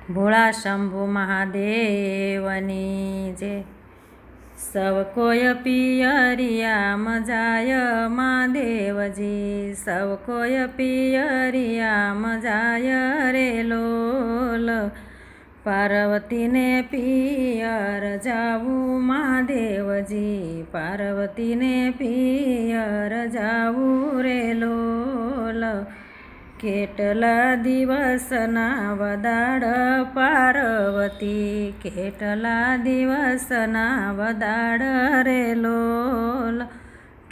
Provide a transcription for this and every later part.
ભોળા શંભુ મહાદેવની જય। સૌ કોઈ પિયરિયામાં જાય મહાદેવજી, સૌ કોઈ પિયરિયામાં જાય રે લોલ। પાર્વતીને પિયર જાવું મહાદેવજી, પાર્વતીને પિયર જાવું રે લોલ। કેટલા દિવસના વદાડ પાર્વતી, કેટલા દિવસના વદાડ રે લોલ।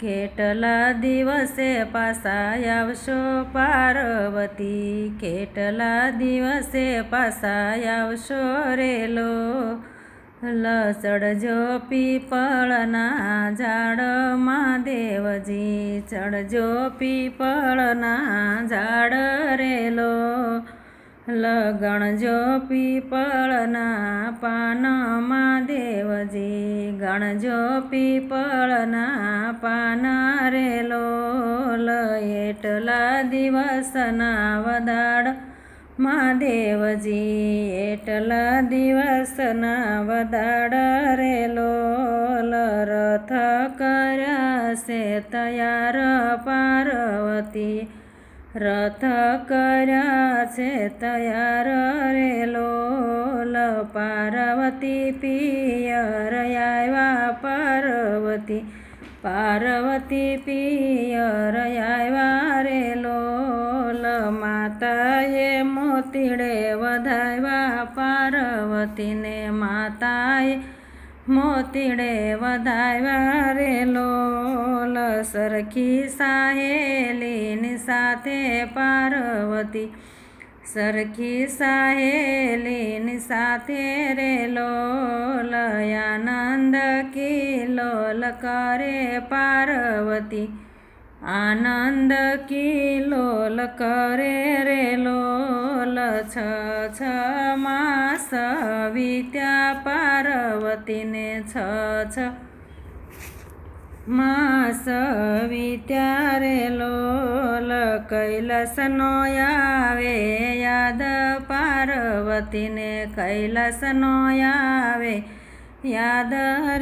કેટલા દિવસે પાછા આવશો પાર્વતી, કેટલા દિવસે પાછા આવશો રે લોલ। ચડજો પીપળના ઝાડ મહાદેવજી, ચડજો પીપળના ઝાડ રે લોલ। ગણજો પીપળના પાન મહાદેવજી, ગણજો પીપળના પાન રે લોલ। એટલા દિવસના વદાડ મહાદેવજી, એટલા દિવસના વદાડ રે લોલ। રથ કર્યા છે તૈયાર પાર્વતી, રથ કર્યા છે તૈયાર રે લોલ। પાર્વતી પિયર આવ્યા પાર્વતી, પાર્વતી પિયર આવ્યા રે લોલ। માતાએ મોતીડે વધાવ્યા પાર્વતીને, માતાએ મોતીડે વધાવ્યા રે લોલ। સરખી સહેલીની સાથે પાર્વતી, સરખી સહેલીની સાથે રે લોલ। આનંદ કિલોલ કરે પાર્વતી, આનંદ કિલોલ કરે રે લોલ। છ માસ વીત્યા પાર્વતીને, છ માસ વીત્યા રે લોલ। કૈલાસનો આવે યાદ પાર્વતીને, કૈલાસનો આવે યાદ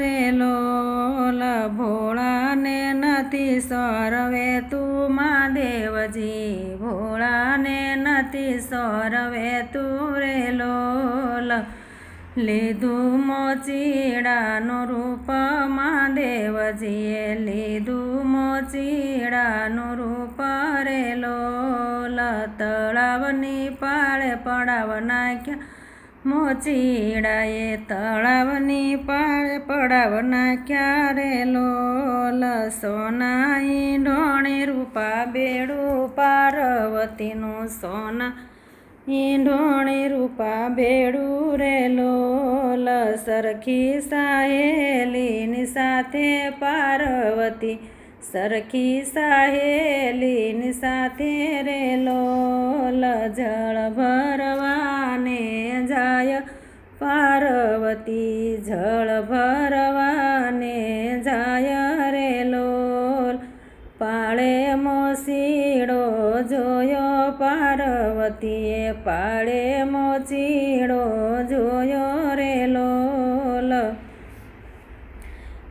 રે લોલ। ભોળાને નથી સોરવે તું મહાદેવજી, ભોળાને નથી સોરવે તું રે લોલ। લીધું મોચીડાનું રૂપ મહાદેવજીએ, લીધું મોચીડાનું રૂપ રે લોલ। તળાવની પાળે પડાવ નાખ્યા મોચીડાએ, તળાવની પાળે પડાવ નાખ્યા રે લોલ। સોના ઈંઢોણી રૂપા બેડું પાર્વતીનું, સોના ઈંઢોણી રૂપા બેડું રે લોલ। સરખી સહેલીની સાથે પાર્વતી, સરખી સહેલીની સાથે રે લોલ। જળ ભરવાને જાય પાર્વતી, જળ ભરવાને જાય રે લોલ। પાળે મોસીડો જોયો પાર્વતીએ, પાળે મોચીડો જોયો રે લોલ।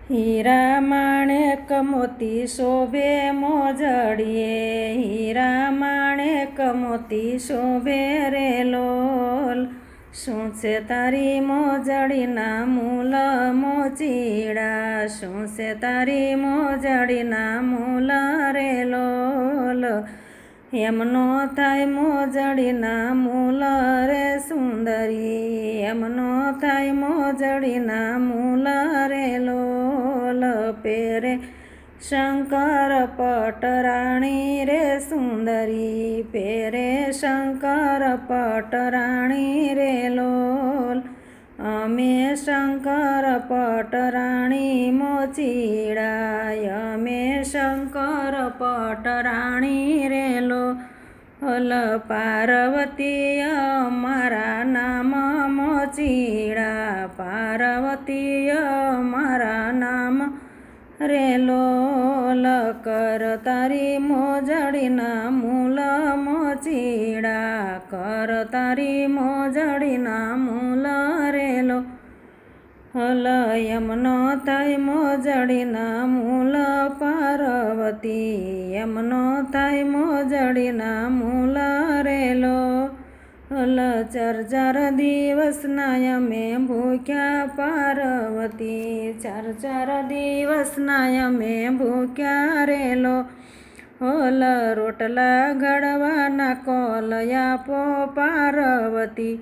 હીરા માણેક મોતી શોભે મોજડીએ, હીરા માણેક મોતી શોભે રે લોલ। શું છે તારી મોજડીના મૂલ મોચીડા, શું છે તારી મોજડીના મૂલ રે લોલ। એમનો થાય મોજડીના મૂલ રે સુંદરી, એમનો થાય મોજડીના મૂલ રે લોલ। પેરે શંકર પટરાણી રે સુંદરી, પેરે શંકર પટરાણી રે લોલ। અમે શંકર પટરાણી મોચીડા, અમે શંકર પટરાણી રે લોલ। પાર્વતી અમારા નામ મોચીડા, પાર્વતી અમારા નામ રે લોલ। કર તારી મોજડીના મૂલ મોચીડા, કર તારી મોજડીના મૂલ રેલો હલ યમનો થાય મોજડીના મૂલ પાર્વતી યમનો થાય મોજડીના મૂલ રેલો હલ ચાર દિવસના અમે ભૂખ્યા પાર્વતી ચાર દિવસના અમે ભૂખ્યા રેલો હોલ રોટલા ઘડવાના કોલ આપો પાર્વતી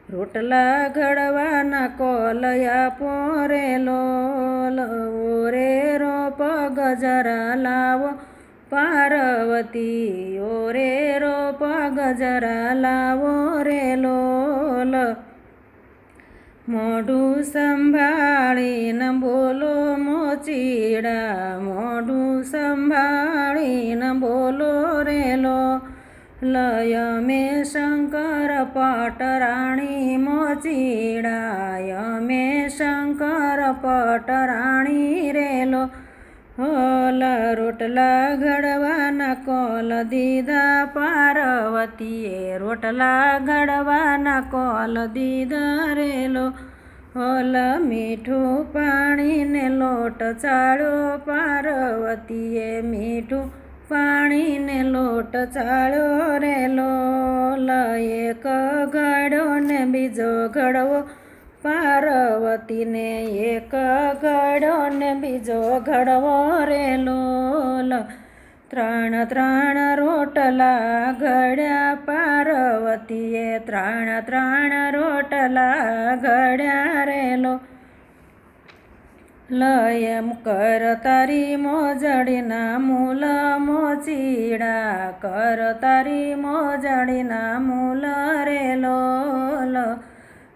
રોટલા ઘડવાના કોલ આપો રેલો ઓરે રોપ ગજરા લાવો પાર્વતી ઓરે રોપ ગજરા લાવો રેલો મોઢું સંભાળીને બોલો મોચીડા મોઢું સંભાળીને બોલો રેલો લય મે શંકર પટરાણી મોચીડા મે શંકર પટરાણી રેલો હોલ રોટલા ઘડવાના કોલ દીધા પાર્વતીએ રોટલા ઘડવાના કોલ દીધા રેલો હોલ મીઠું પાણીને લોટ ચાળ્યો પાર્વતીએ મીઠું પાણીને લોટ ચાળ્યો રેલો એક ઘડો ને બીજો ઘડવો પાર્વતીને એક ઘડો ને બીજો ઘડવો રેલો ત્રણ રોટલા ઘડ્યા પાર્વતીએ ત્રણ રોટલા ઘડ્યા રેલો એમ કર તારી મોજડીના મૂલ મોચીડા કર તારી મોજડીના મૂલ રેલો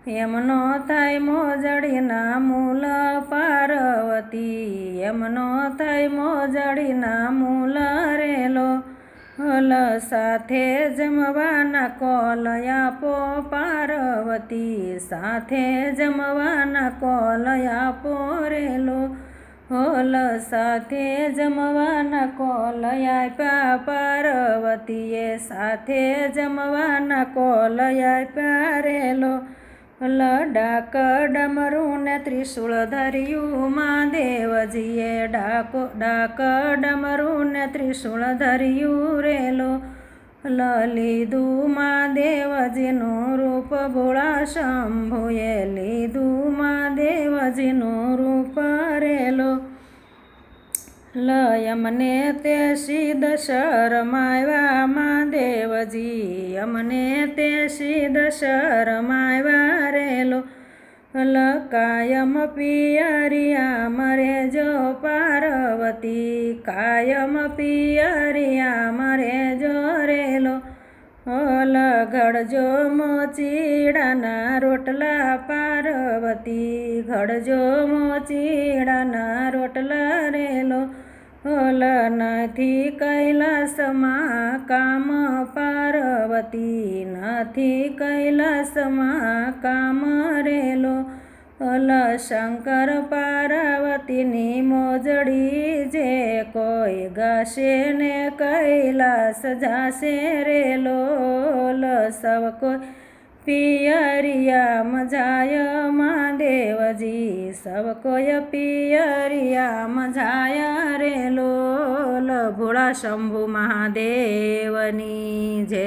યમનો થાય મોજડીના મૂલ પાર્વતી યમનો થાય મોજડીના મૂલ રેલો હલ સાથે જમવાના કોલ આપો પાર્વતી સાથે જમવાના કોલ આપો રેલો હોલ સાથે જમવાના કોલ આપ્યા પાર્વતીએ સાથે જમવાના કોલ આપ્યા રેલો ડાક ડમરું ને ત્રિશૂળ ધર્યું મહાદેવજીએ ડાક ડમરું ને ત્રિશૂળ ધર્યું રેલો લીધું મહાદેવજીનું રૂપ ભોળા શંભુએ લીધું મહાદેવજીનું રૂપ રેલો અમને તે સિદ્ધ શરમાવ્યા મહાદેવજી અમને તે સિદ્ધ શરમાવ્યા રેલો કાયમ પિયરિયા મરે જો પાર્વતી કાયમ પિયરિયા મરે જો રેલો ઘડજો મોચીડાના રોટલા પાર્વતી ઘડજો મોચીડાના રોટલા રેલો નથી કૈલાસમાં કામ પાર્વતી નથી કૈલાસમાં કામ રેલો શંકર પાર્વતીની મોજડી જે કોઈ ગાશે ને કૈલાસ જાશે રેલો સવ કોઈ પિયરિયામાં જાય મહાદેવજી સવ કોઈ પિયરિયામાં જાય રેલો ભોળા શંભુ મહાદેવની જય